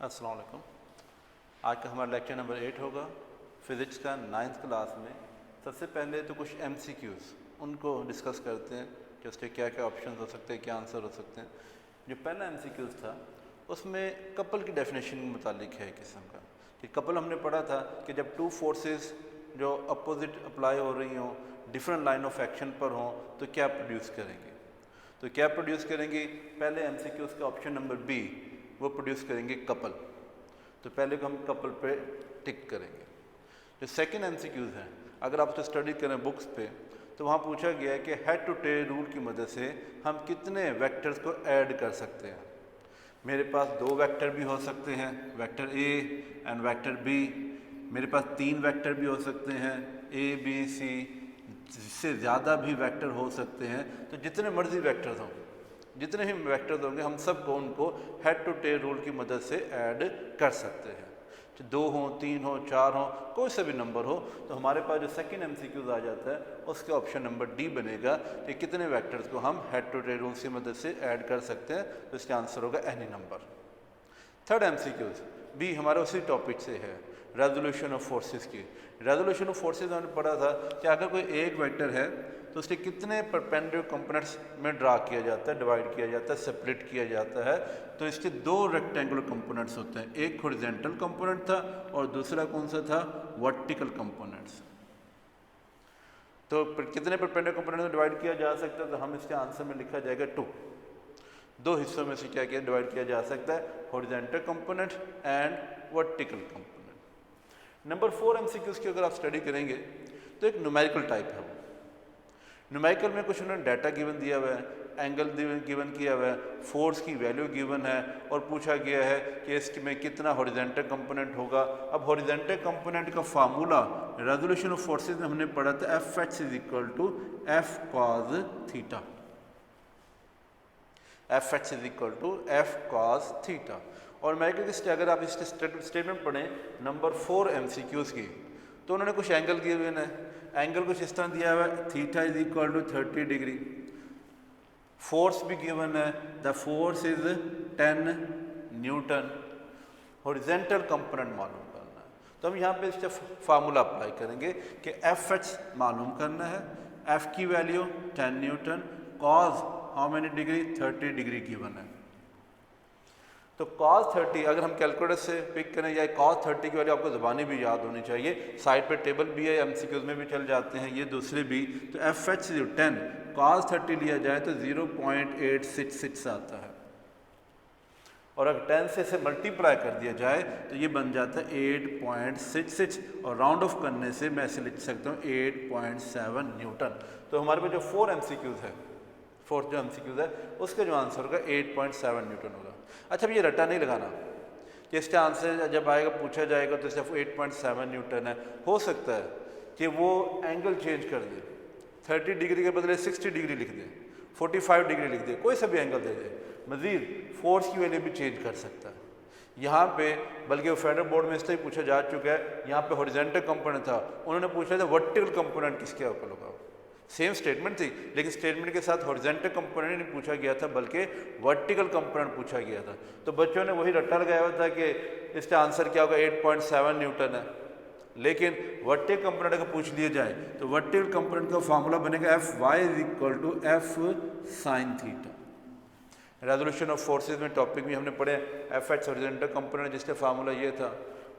अस्सलाम वालेकुम। आज का हमारा लेक्चर नंबर 8 होगा फ़िज़िक्स का 9th क्लास में। सबसे पहले तो कुछ MCQs उनको डिस्कस करते हैं कि उसके क्या क्या ऑप्शंस हो सकते हैं, क्या आंसर हो सकते हैं। जो पहला MCQs था उसमें कपल की डेफिनेशन के मुतालिक है किस्म का कि कपल हमने पढ़ा था कि जब टू फोर्सेस जो अपोजिट अप्लाई हो रही हों, डिफरेंट लाइन ऑफ एक्शन पर हों, तो क्या प्रोड्यूस करेंगे। तो क्या प्रोड्यूस करेंगी, पहले MCQs का ऑप्शन नंबर बी, वो प्रोड्यूस करेंगे कपल। तो पहले को हम कपल पे टिक करेंगे। जो सेकंड MCQs हैं, अगर आप उसको स्टडी करें बुक्स पे, तो वहाँ पूछा गया है कि हेड टू टेल रूल की मदद से हम कितने वेक्टर्स को ऐड कर सकते हैं। मेरे पास 2 वेक्टर भी हो सकते हैं, vector A and vector B. मेरे पास 3 वेक्टर भी हो सकते हैं, ए बी सी। जिससे ज़्यादा भी वेक्टर हो सकते हैं। तो जितने मर्जी वेक्टर्स हों, जितने ही वेक्टर्स होंगे, हम सबको उनको हेड टू टेल रूल की मदद से ऐड कर सकते हैं। 2 हों, 3 हों, 4 हों, कोई सा भी नंबर हो। तो हमारे पास जो सेकंड MCQs आ जाता है उसका ऑप्शन नंबर डी बनेगा कि कितने वेक्टर्स को हम हेड टू टेल रूल की मदद से ऐड कर सकते हैं। तो इसका आंसर होगा एनी नंबर। थर्ड MCQs भी हमारे उसी टॉपिक से है, रेजोल्यूशन ऑफ फोर्सेस की। रेजोल्यूशन ऑफ फोर्सेस हमने पढ़ा था कि अगर कोई एक वेक्टर है तो उसके कितने परपेंडिकुलर कंपोनेंट्स में ड्रा किया जाता है, डिवाइड किया जाता है, सेपरेट किया जाता है। तो इसके 2 रेक्टेंगुलर कंपोनेंट्स होते हैं, एक हॉरिजॉन्टल कंपोनेंट था और दूसरा कौन सा था, वर्टिकल कंपोनेंट्स। तो कितने परपेंडिकुलर कंपोनेंट्स में डिवाइड किया जा सकता है, तो हम इसके आंसर में लिखा जाएगा 2। 2 हिस्सों में से क्या किया डिवाइड किया जा सकता है, horizontal component and vertical component. Number 4 MCQs की अगर आप स्टडी करेंगे तो एक न्यूमेरिकल टाइप है। वो न्यूमेरिकल में कुछ उन्होंने डाटा गिवन दिया हुआ है, एंगल गिवन किया हुआ है, फोर्स की वैल्यू गिवन है और पूछा गया है कि इसमें कितना हॉरिजॉन्टल कंपोनेंट होगा। अब हॉरिजॉन्टल कंपोनेंट का फार्मूला रेजोल्यूशन ऑफ फोर्सेस में हमने पढ़ा था, Fh is equal to F cos theta. Fh is equal to F cos theta. और मैं अगर आप इस स्टेटमेंट पढ़ें नंबर 4 MCQs की, तो उन्होंने कुछ एंगल गिवन है। एंगल कुछ इस तरह दिया हुआ है, theta is equal to 30 degree. Force भी गिवन है, the force is 10 newton. Horizontal component मालूम करना है, तो हम यहाँ पे इसका फार्मूला अप्लाई करेंगे कि Fh मालूम करना है, F की value 10 Newton, cause how many degree 30 degree given है। तो cos 30 अगर हम कैलकुलेटर से पिक करें, या cos 30 की वैल्यू आपको ज़बानी भी याद होनी चाहिए, साइड पे टेबल भी है, MCQs में भी चल जाते हैं ये दूसरे भी। तो Fh 10 cos 30 लिया जाए तो 0.866 आता है, और अगर 10 से इसे मल्टीप्लाई कर दिया जाए तो ये बन जाता है 8.66, और राउंड ऑफ करने से मैं इसे लिख सकता हूँ 8.7 न्यूटन। तो हमारे पास जो 4 MCQs है, फोर्थ जो MCQs है, उसका जो आंसर होगा 8.7 न्यूटन होगा। अच्छा, अब ये रट्टा नहीं लगाना कि इसका आंसर जब आएगा पूछा जाएगा तो सिर्फ 8.7 न्यूटन है। हो सकता है कि वो एंगल चेंज कर दे, 30 डिग्री के बदले 60 डिग्री लिख दे, 45 डिग्री लिख दे, कोई सा भी एंगल दे दे। मज़ीद फोर्स की वैल्यू भी चेंज कर सकता है यहाँ पे। बल्कि वो फेडरल बोर्ड में इससे ही पूछा जा चुका है, यहाँ पे हॉरिजॉन्टल कंपोनेंट था, उन्होंने पूछा था वर्टिकल कंपोनेंट किसके ऊपर होगा। सेम स्टेटमेंट थी, लेकिन स्टेटमेंट के साथ हॉरिजॉन्टल कंपोनेंट नहीं पूछा गया था, बल्कि वर्टिकल कंपोनेंट पूछा गया था। तो बच्चों ने वही रट्टा लगाया हुआ था कि इसका आंसर क्या होगा, 8.7 न्यूटन है। लेकिन वर्टिकल कंपोनेंट अगर पूछ लिया जाए तो वर्टिकल कंपोनेंट का फार्मूला बनेगा Fy is equal to F sin theta. Resolution of forces में टॉपिक भी हमने पढ़े, Fh हॉरिजॉन्टल कंपोनेंट जिसका फार्मूला ये था,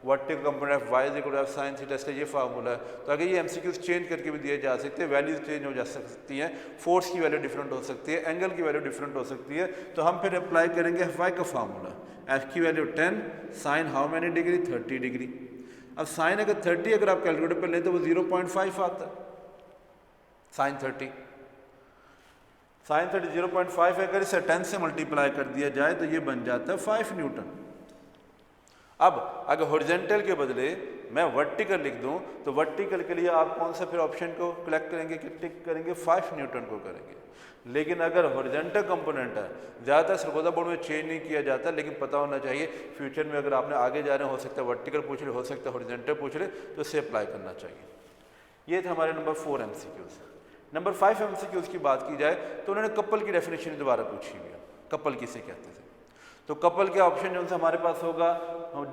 vertical component Fy is equal to F sin theta, इसका ये फार्मूला है। तो अगर ये MCQs चेंज करके भी दिए जा सकते हैं, वैल्यूज चेंज हो जा सकती हैं, फोर्स की वैल्यू डिफरेंट हो सकती है, एंगल की वैल्यू डिफरेंट हो सकती है। तो हम फिर अप्लाई करेंगे Fy का फार्मूला, F की value 10, sine how many degree 30 degree. अब साइन अगर 30 अगर आप कैलकुलेटर पर लें तो वो 0.5 आता है, साइन 30 0.5 है। अगर इसे 10 से मल्टीप्लाई कर दिया जाए तो ये बन जाता है 5 न्यूटन। अब अगर हॉरिजॉन्टल के बदले मैं वर्टिकल लिख दूं तो वर्टिकल के लिए आप कौन सा फिर ऑप्शन को कलेक्ट करेंगे कि टिक करेंगे, 5 न्यूटन को करेंगे। लेकिन अगर हॉरिजॉन्टल कंपोनेंट है, ज़्यादातर सरगोदा बोर्ड में चेंज नहीं किया जाता, लेकिन पता होना चाहिए फ्यूचर में अगर आपने आगे जा रहे हो सकता है वर्टिकल पूछ ले, हो सकता है हॉरिजॉन्टल पूछ ले, तो इसे अप्लाई करना चाहिए। ये थे हमारे नंबर 4 MCQs। नंबर 5 MCQs की बात की जाए तो उन्होंने कपल की डेफिनेशन दोबारा पूछी हुई है, कपल किसे कहते थे। तो कपल के ऑप्शन जो से हमारे पास होगा,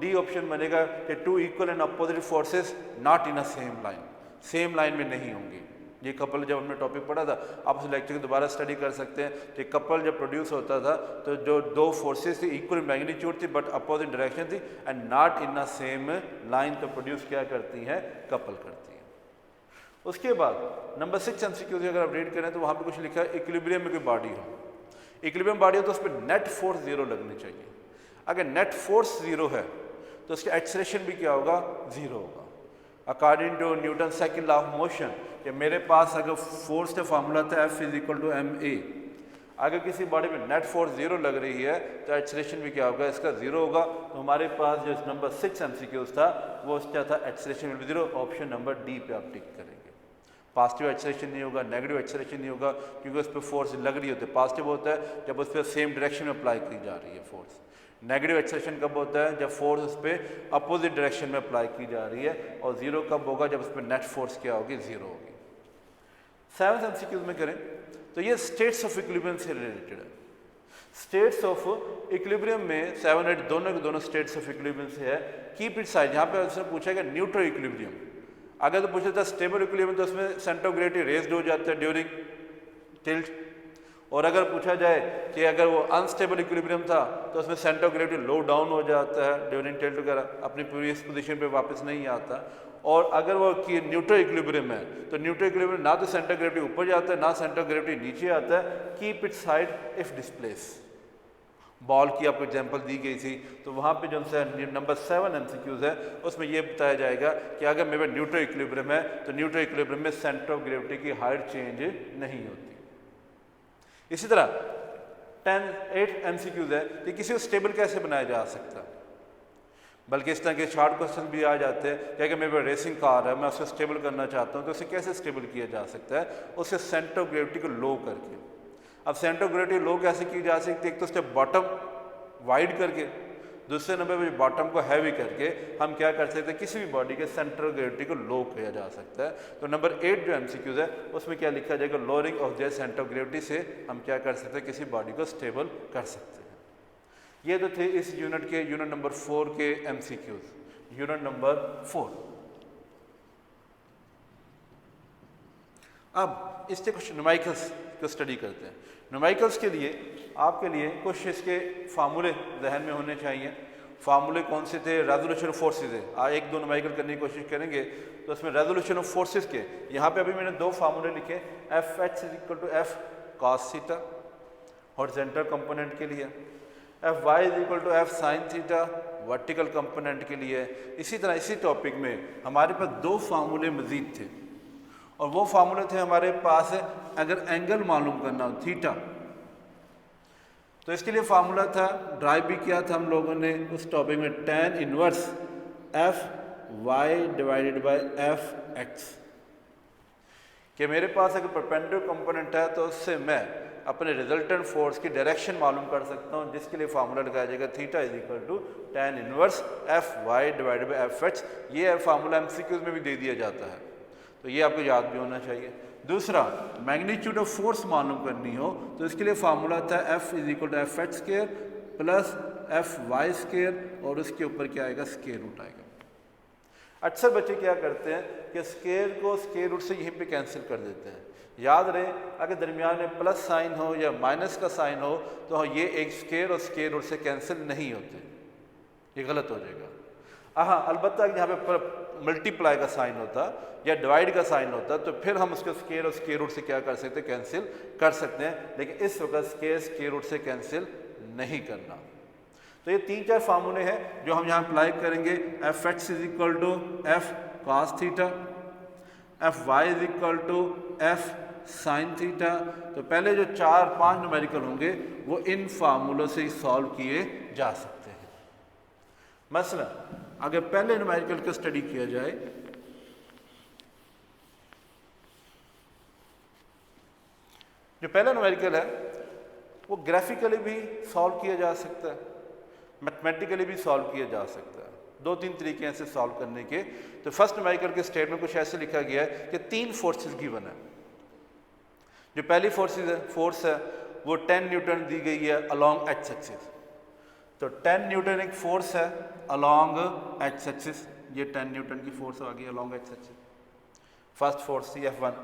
डी ऑप्शन बनेगा कि two equal and opposite forces not in a same line में नहीं होंगी। ये कपल जब हमने टॉपिक पढ़ा था, आप उस लेक्चर को दोबारा स्टडी कर सकते हैं कि कपल जब प्रोड्यूस होता था तो जो दो फोर्सेस थी इक्वल मैग्नीट्यूड थी बट अपोजिट डायरेक्शन थी and not in a same line, तो प्रोड्यूस क्या करती हैं, कपल करती हैं। उसके बाद नंबर 6 MCQ अगर आप रीड करें तो वहाँ पे कुछ लिखा है इक्विलिब्रियम में कोई बॉडी हो, इक्विलिब्रियम बॉडी हो तो उस पर नेट फोर्स 0 लगनी चाहिए। अगर नेट फोर्स 0 है तो उसका एक्सेलरेशन भी क्या होगा, 0 होगा। According to Newton second law of motion कि मेरे पास अगर फोर्स का फार्मूला था F = ma, अगर किसी बॉडी में नेट फोर्स 0 लग रही है तो एक्सेलरेशन भी क्या होगा, इसका 0 होगा। तो हमारे पास जो नंबर 6 MCQ था वो क्या था, acceleration will be 0। Option number D पे आप टिक करेंगे। पॉजिटिव एक्सेलरेशन नहीं होगा, नेगेटिव एक्सेलरेशन नहीं होगा, क्योंकि उस पर फोर्स लग रही होती है। पॉजिटिव होता है जब उस पर सेम डायरेक्शन में अप्लाई की जा रही है फोर्स। नेगेटिव एक्सेलरेशन कब होता है, जब फोर्स उस पर अपोजिट डायरेक्शन में अप्लाई की जा रही है। और 0 कब होगा, जब उस पर नेट फोर्स क्या होगी, 0 होगी। 7th MCQ में करें तो ये स्टेट्स ऑफ इक्विलिब्रियम से रिलेटेड है। स्टेट्स ऑफ इक्विलिब्रियम में 7 8 दोनों के दोनों स्टेट्स ऑफ इक्विलिब्रियम से है। कीप इट साइड, यहाँ पे उसने पूछा कि न्यूट्रल इक्विलिब्रियम, अगर तो पूछा था स्टेबल इक्विलिब्रियम तो उसमें सेंटर ऑफ ग्रेविटी रेज्ड हो जाता है ड्यूरिंग टिल्ट। और अगर पूछा जाए कि अगर वो अनस्टेबल इक्विलिब्रियम था तो उसमें centre of gravity low down हो जाता है ड्यूरिंग टिल्ट वगैरह, अपनी प्रीवियस पोजीशन पे वापस नहीं आता। और अगर वो कि न्यूट्रल इक्विलिब्रियम है तो न्यूट्रल इक्विलिब्रियम ना तो सेंटर ऑफ ग्रेविटी ऊपर जाता है ना सेंटर ऑफ ग्रेविटी नीचे आता है। Keep it side if displace. Ball की आपको एग्जांपल दी गई थी, तो वहाँ पे जो नंबर 7 MCQs है उसमें ये बताया जाएगा कि अगर मेरे पास न्यूट्रल इक्विलिब्रियम है तो न्यूट्रल इक्विलिब्रियम में सेंटर ऑफ ग्रेविटी की हाइट चेंज नहीं होती। इसी तरह 8 MCQs है कि किसी को स्टेबल कैसे बनाया जा सकता है, बल्कि इस तरह के शॉर्ट क्वेश्चन भी आ जाते हैं कि अगर मेरे पास रेसिंग कार है, मैं उसे स्टेबल करना चाहता हूँ तो उसे कैसे स्टेबल किया जा सकता है, उसे सेंटर ऑफ ग्रेविटी को लो करके। अब सेंटर ऑफ ग्रेविटी लो कैसे की जा सकती है, एक तो उसके बॉटम वाइड करके, दूसरे नंबर पर बॉटम को हैवी करके हम क्या कर सकते हैं, किसी भी बॉडी के सेंटर ऑफ ग्रेविटी को लो किया जा सकता है। तो नंबर 8 जो MCQs है उसमें क्या लिखा जाएगा, lowering of their centre of gravity से हम क्या कर सकते हैं, किसी बॉडी को स्टेबल कर सकते हैं। ये तो थे इस यूनिट के यूनिट नंबर 4 के MCQs। Unit number 4। अब इससे कुछ न्यूमेरिकल्स को स्टडी करते हैं। न्यूमेरिकल्स के लिए आपके लिए कुछ इसके फार्मूले जहन में होने चाहिए। फार्मूले कौन से थे, रेजोल्यूशन ऑफ फोर्सेस है। आज 1 2 न्यूमेरिकल करने की कोशिश करेंगे तो उसमें रेजोल्यूशन ऑफ फोर्सेस के यहाँ पे अभी मैंने 2 फार्मूले लिखे। Fh = F cos theta horizontal component के लिए, Fy = F sin theta vertical component के लिए। इसी तरह इसी टॉपिक में हमारे पास 2 फार्मूले मजीद थे और वो फार्मूले थे हमारे पास अगर एंगल मालूम करना हो थीटा, तो इसके लिए फार्मूला था, ड्राइव भी किया था हम लोगों ने उस टॉपिक में, tan इनवर्स Fy / Fx, कि मेरे पास अगर परपेंडिकुलर कंपोनेंट है तो उससे मैं अपने रिजल्टेंट फोर्स की डायरेक्शन मालूम कर सकता हूँ, जिसके लिए फार्मूला लगाया जाएगा theta = tan inverse Fy / Fx। ये फार्मूला MCQs में भी दे दिया जाता है, तो ये आपको याद भी होना चाहिए। दूसरा, मैग्नीट्यूड ऑफ फोर्स मालूम करनी हो तो इसके लिए फार्मूला था F = Fh² + Fy² और उसके ऊपर क्या आएगा, स्क्वायर रूट आएगा। अक्सर बच्चे क्या करते हैं कि स्क्वायर को स्क्वायर रूट से यहीं पे कैंसिल कर देते हैं। याद रहे अगर दरमियान में प्लस साइन हो या माइनस का साइन हो तो ये एक स्क्वायर और स्क्वायर रूट से कैंसिल नहीं होते, ये गलत हो जाएगा। हाँ, अलबत्ता यहाँ पे मल्टीप्लाई का साइन होता या डिवाइड का साइन होता तो फिर हम उसको स्क्वायर और स्क्वायर रूट से क्या कर सकते हैं, कैंसिल कर सकते हैं, लेकिन इस वक्त स्क्वायर रूट से कैंसिल नहीं करना। तो ये 3-4 फार्मूले हैं जो हम यहाँ अप्लाई करेंगे। Fh = F cos theta, Fy = F sin theta. तो पहले जो 4-5 न्यूमेरिकल होंगे वो इन फार्मूलों से ही सॉल्व किए जा सकते हैं। मसलन अगर पहले न्यूमेरिकल को स्टडी किया जाए, जो पहला न्यूमेरिकल है वो ग्राफिकली भी सॉल्व किया जा सकता है, मैथमेटिकली भी सॉल्व किया जा सकता है। 2-3 तरीके हैं इसे सॉल्व करने के। तो फर्स्ट न्यूमेरिकल के स्टेटमेंट कुछ ऐसे लिखा गया है कि 3 फोर्सेस गिवन है। जो पहली फोर्स है वो 10 न्यूटन दी गई है अलॉन्ग H एक्सिस। तो 10 न्यूटन एक फोर्स है अलॉन्ग एक्स एक्सिस, ये 10 न्यूटन की फोर्स आ गई along x axis. First force थी F1।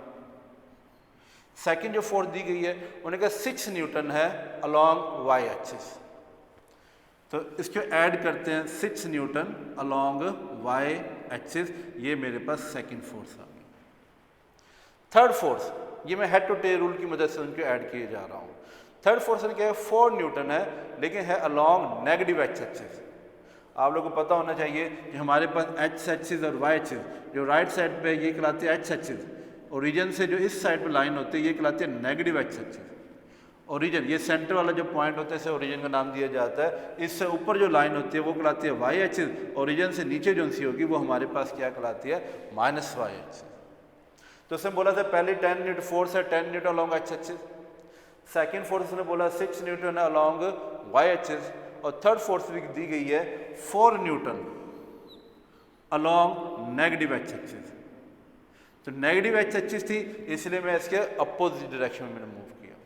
सेकंड जो फोर्स दी गई है उन्हें कहा 6 न्यूटन है अलॉन्ग वाई एक्सिस, तो इसको ऐड करते हैं 6 न्यूटन अलॉन्ग वाई एक्सिस, ये मेरे पास सेकंड फोर्स आ गई। थर्ड फोर्स ये मैं हेड टू टेल रूल की मदद से उनको ऐड किए जा रहा हूँ। थर्ड फोर्स क्या है 4 न्यूटन है लेकिन है अलॉन्ग नेगेटिव एक्स एक्सिस। आप लोगों को पता होना चाहिए कि हमारे पास एक्स एक्सिस और वाई एक्सिस, जो राइट साइड पे ये कहलाती है एक्स एक्सिस, ओरिजिन से जो इस साइड पे लाइन होती है ये कहलाती है नेगेटिव एक्स एक्सिस। ओरिजिन ये सेंटर वाला जो पॉइंट होता है इसे ओरिजिन का नाम दिया जाता है। इससे ऊपर जो लाइन होती है वो कहलाती है वाई एक्सिस, ओरिजिन से नीचे जो सी होगी वो हमारे पास क्या कहलाती है माइनस वाई एक्सिस। तो उसने बोला था पहले 10 न्यूटन फोर्स है 10 Newton along x axis, second force ने बोला 6 न्यूटन है अलॉन्ग वाई एक्सिस, और थर्ड फोर्स भी दी गई है 4 Newton along negative x axis. तो नेगेटिव एक्स एक्सिस थी इसलिए मैं इसके अपोजिट डायरेक्शन में मैंने मूव किया।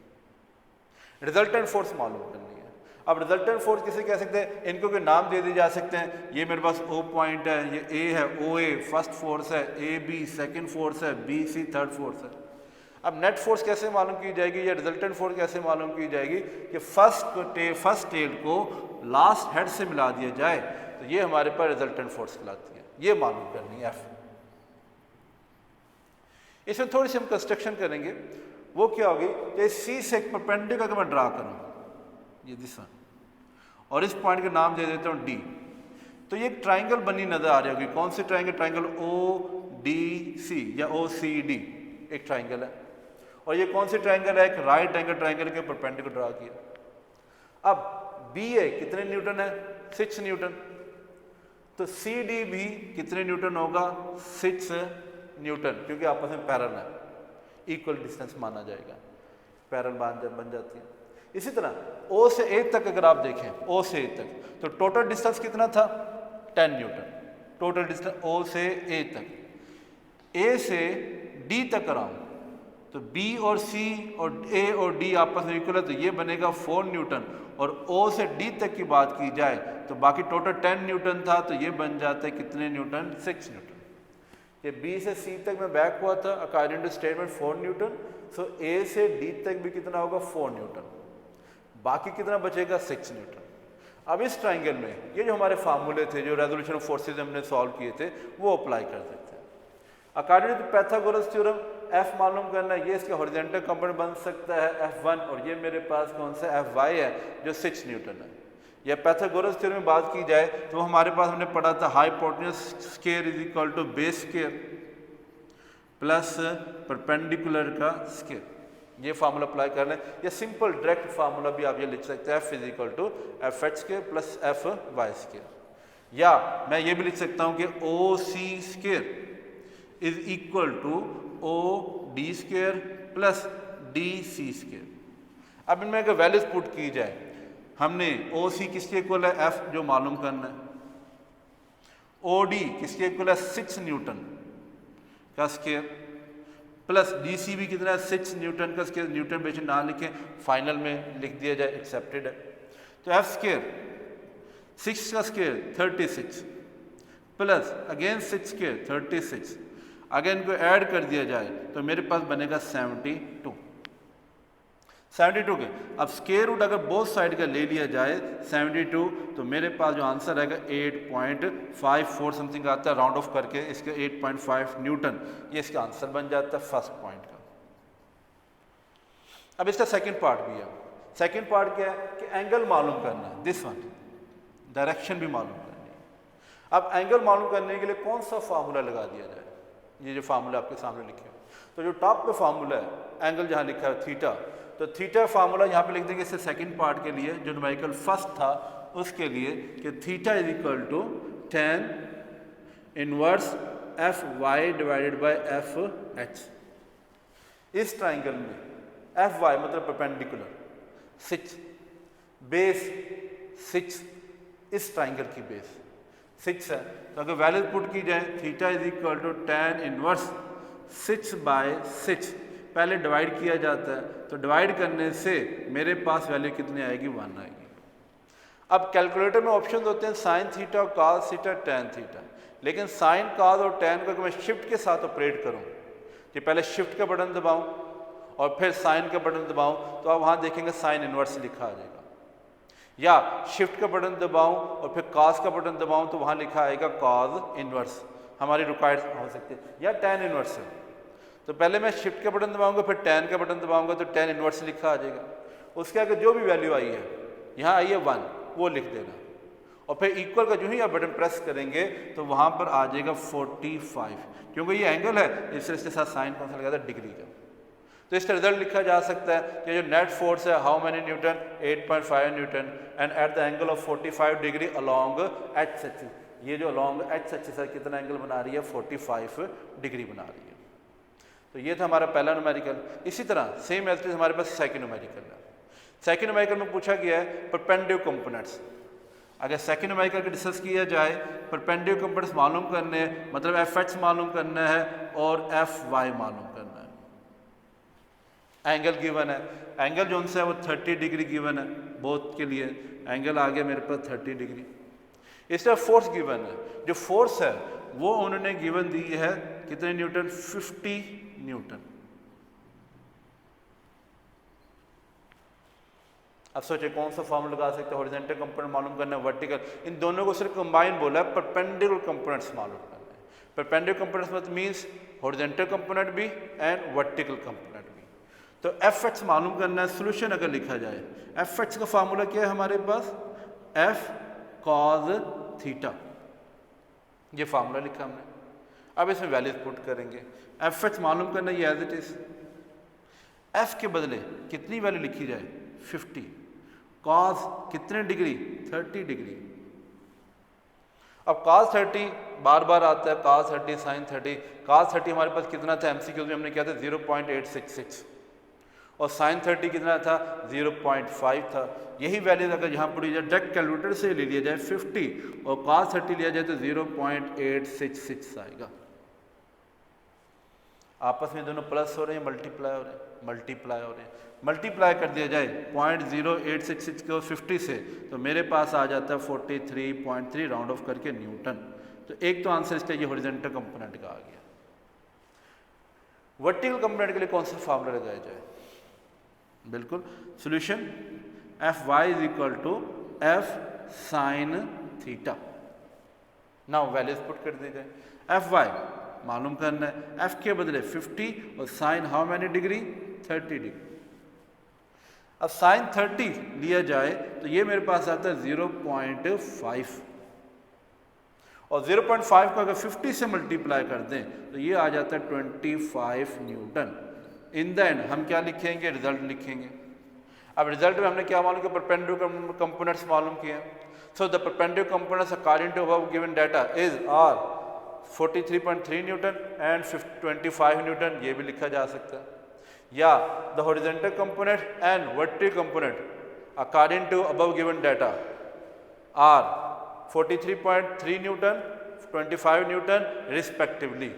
रिजल्टेंट फोर्स मालूम करनी है। अब रिजल्टेंट फोर्स किसे कह सकते हैं, इनको कोई नाम दे दिए जा सकते हैं। ये मेरे पास O पॉइंट है, ये A है, OA फर्स्ट फोर्स है, AB सेकंड फोर्स है, BC थर्ड फोर्स है। अब नेट फोर्स कैसे मालूम की जाएगी या रिजल्टेंट फोर्स कैसे मालूम की जाएगी कि फर्स्ट टेल को लास्ट हेड से मिला दिया जाए तो ये हमारे पास रिजल्टेंट फोर्स कहलाती है, ये मालूम करनी है F। इसमें थोड़ी सी हम कंस्ट्रक्शन करेंगे, वो क्या होगी कि C से एक परपेंडिकुलर अगर मैं ड्रा करूं, ये दिस वन, और इस पॉइंट का नाम दे देता हूं D, तो ये एक ट्राइंगल बनी नजर आ रही होगी। कौन सी ट्राइंगल? ट्राइंगल ODC या OCD एक ट्राइंगल है, और ये कौन सी ट्राइंगल है? एक राइट एंगल ट्राइंगल के परपेंडिकुलर ड्रा किया। अब BA कितने न्यूटन है? 6 न्यूटन। तो CD भी कितने न्यूटन होगा? 6 न्यूटन, क्योंकि आपस में पैरेलल है, इक्वल डिस्टेंस माना जाएगा, पैरेलल बन जाती है। इसी तरह O से A तक अगर आप देखें, O से A तक तो टोटल डिस्टेंस कितना था? 10 न्यूटन टोटल डिस्टेंस O से A तक। A से D तक कराऊं तो B और C और A और D आपस में इक्वल है, तो ये बनेगा 4 न्यूटन, और O से D तक की बात की जाए तो बाकी टोटल 10 न्यूटन था, तो ये बन जाता है कितने न्यूटन? 6 न्यूटन। ये B से C तक में बैक हुआ था according to statement 4 newton, so A से D तक भी कितना होगा? 4 न्यूटन, बाकी कितना बचेगा? 6 न्यूटन। अब इस ट्राइंगल में ये जो हमारे फार्मूले थे, जो रेजोल्यूशन ऑफ फोर्सेज हमने सॉल्व किए थे, वो अप्लाई कर देते हैं। According to Pythagoras theorem F मालूम करना है, ये इसका हॉरिजॉन्टल कंपोनेंट बन सकता है F1, और ये मेरे पास कौन सा Fy है जो 6 न्यूटन है। या पाइथागोरस थ्योरम में बात की जाए तो हमारे पास हमने पढ़ा था hypotenuse square is equal to base square plus perpendicular का स्क्वायर। ये फार्मूला अप्लाई कर लें, या सिंपल डायरेक्ट फार्मूला भी आप ये लिख सकते हैं F is equal to Fh square plus Fy square, या मैं ये भी लिख सकता हूँ कि OC square is equal to OD square plus DC square. अब इनमें अगर वैल्यूज पुट की जाए, हमने OC किसके इक्वल है? F जो मालूम करना है। OD किसके इक्वल है? 6 न्यूटन का स्क्वायर प्लस DC भी कितना है? 6 न्यूटन का स्क्वायर। न्यूटन बेशक ना लिखें, फाइनल में लिख दिया जाए, एक्सेप्टेड है। तो F स्क्वायर 6 का square 36 plus again 6 square 36, again को ऐड कर दिया जाए तो मेरे पास बनेगा 72 के। अब स्क्वायर रूट अगर बोथ साइड का ले लिया जाए 72, तो मेरे पास जो आंसर आएगा 8.54 समथिंग आता है, राउंड ऑफ करके इसके 8.5 न्यूटन, ये इसका आंसर बन जाता है फर्स्ट पॉइंट का। अब इसका सेकंड पार्ट भी है। सेकंड पार्ट क्या है कि एंगल मालूम करना है, दिस वन, डायरेक्शन भी मालूम करनी है। अब एंगल मालूम करने के लिए कौन सा फार्मूला लगा दिया जाए? ये जो फार्मूला आपके सामने लिखे हो, तो जो टॉप पे फार्मूला है एंगल जहाँ लिखा है थीटा, तो थीटा फार्मूला यहाँ पे लिख देंगे इससे सेकंड पार्ट के लिए, जो न्यूमेरिकल फर्स्ट था उसके लिए, कि theta is equal to tan inverse Fy divided by Fh। इस ट्राइंगल में Fy मतलब परपेंडिकुलर 6, बेस 6, इस ट्राइंगल की बेस 6 है, तो अगर वैल्यू पुट की जाए theta is equal to tan inverse 6/6, पहले डिवाइड किया जाता है, तो डिवाइड करने से मेरे पास वैल्यू कितनी आएगी? 1 आएगी। अब कैलकुलेटर में ऑप्शन होते हैं sine theta, cos theta, tan theta, लेकिन साइन, कॉस और टैन को मैं शिफ्ट के साथ ऑपरेट करूं, कि पहले शिफ्ट का बटन दबाऊं और फिर साइन का बटन दबाऊं, तो आप वहां देखेंगे साइन इनवर्स लिखा आ जाएगा, या शिफ्ट का बटन दबाऊं और फिर कॉस का बटन दबाऊं तो वहां लिखा आएगा कॉस इनवर्स, हमारी रिक्वायर्ड हो सकती है, या टैन इनवर्स है। तो पहले मैं शिफ्ट का बटन दबाऊंगा, फिर टैन का बटन दबाऊंगा तो टैन इनवर्स लिखा आ जाएगा। उसके आगे जो भी वैल्यू आई है, यहाँ आई है 1, वो लिख देना, और फिर इक्वल का जो ही आप बटन प्रेस करेंगे तो वहाँ पर आ जाएगा 45, क्योंकि ये एंगल है इसलिए इसके साथ साइन कौन सा लगा था, डिग्री का। तो इसका रिजल्ट लिखा जा सकता है कि जो नेट फोर्स है how many Newton, 8.5 Newton, and at the angle of 45 degree along H axis, ये जो अलॉन्ग एच एक्सिस है कितना एंगल बना रही है, 45 डिग्री बना रही है। तो ये था हमारा पहला न्यूमेरिकल। इसी तरह सेम एज हमारे पास सेकंड न्यूमेरिकल है। सेकंड न्यूमेरिकल में पूछा गया है परपेंडिकुलर कंपोनेंट्स। अगर सेकंड न्यूमेरिकल का डिस्कस किया जाए, परपेंडिकुलर कंपोनेंट्स मालूम करने हैं, मतलब एफ एक्स मालूम करना है और एफ वाई मालूम करना है। एंगल गिवन है, एंगल जो है वो 30 डिग्री गिवन है, बोथ के लिए एंगल आ गया मेरे पास 30 डिग्री। इस तरह फोर्स गिवन है, जो फोर्स है वो उन्होंने गिवन दी है कितने न्यूटन, 50 न्यूटन। अब सोचे कौन सा फॉर्मूला लगा सकते हैं, हॉरिजॉन्टल कंपोनेंट मालूम करना है, वर्टिकल, इन दोनों को सिर्फ कंबाइन बोला है, परपेंडिकुलर कंपोनेंट्स मालूम करना है। परपेंडिकुलर कंपोनेंट्स मतलब मींस हॉरिजॉन्टल कंपोनेंट भी एंड वर्टिकल कंपोनेंट भी। तो एफ एक्स मालूम करना है, सोल्यूशन अगर लिखा जाए, एफ एक्स का फार्मूला क्या है हमारे पास, एफ कॉज थीटा, ये फार्मूला लिखा हमने। अब इसमें वैल्यूज पुट करेंगे, एफ एक्स मालूम करना ये एज इट इज, एफ के बदले कितनी वैल्यू लिखी जाए, 50, कॉस कितने डिग्री, 30 डिग्री। अब cos 30 बार बार आता है, cos 30 sin 30, cos 30 हमारे पास कितना था एमसीक्यू में हमने किया था 0.866, और sin 30 कितना था 0.5 था। यही वैल्यूज अगर यहाँ पर डायरेक्ट कैलकुलेटर से ले लिया जाए 50 और cos 30 लिया जाए तो 0.866 आएगा। आपस में दोनों प्लस हो रहे हैं, मल्टीप्लाई हो रहे हैं, मल्टीप्लाई हो रहे हैं, मल्टीप्लाई कर दिया जाए 0.0866 को 50 से, तो मेरे पास आ जाता है 43.3 राउंड ऑफ करके न्यूटन। तो एक तो आंसर इसका ये हॉरिजॉन्टल कंपोनेंट का आ गया। वर्टिकल कंपोनेंट के लिए कौन सा फार्मूला लगाया जाए, बिल्कुल solution F Y is equal to F sine theta. Now values put कर दी जाए, एफ वाई मालूम करना है, एफ के बदले 50 और sine how many degree, 30 degree. अब साइन 30 लिया जाए तो ये मेरे पास आता है 0.5, और 0.5 को अगर 50 से मल्टीप्लाई कर दें तो ये आ जाता है 25 न्यूटन। इन द एंड हम क्या लिखेंगे, रिजल्ट लिखेंगे। अब रिजल्ट में हमने क्या मालूम किया, परपेंडिकुलर कंपोनेंट्स मालूम किए। So the perpendicular components according to above given data is are 43.3 newton and 25 newton, ये भी लिखा जा सकता है। या the horizontal component and vertical component according to above given data are 43.3 newton, 25 newton respectively.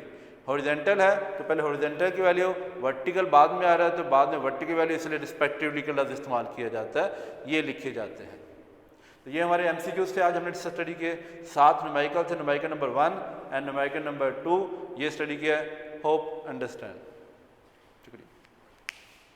हॉरिजॉन्टल है तो पहले हॉरिजॉन्टल की वैल्यू, वर्टिकल बाद में आ रहा है तो बाद में वर्टिकल वैल्यू, इसलिए रिस्पेक्टिवली का लफ्ज़ इस्तेमाल किया जाता है, ये लिखे जाते हैं। तो ये हमारे एमसीक्यूज थे आज हमने स्टडी किए। 7 न्यूमेरिकल थे, numerical number 1 and numerical number 2 ये स्टडी किया है। Hope understand.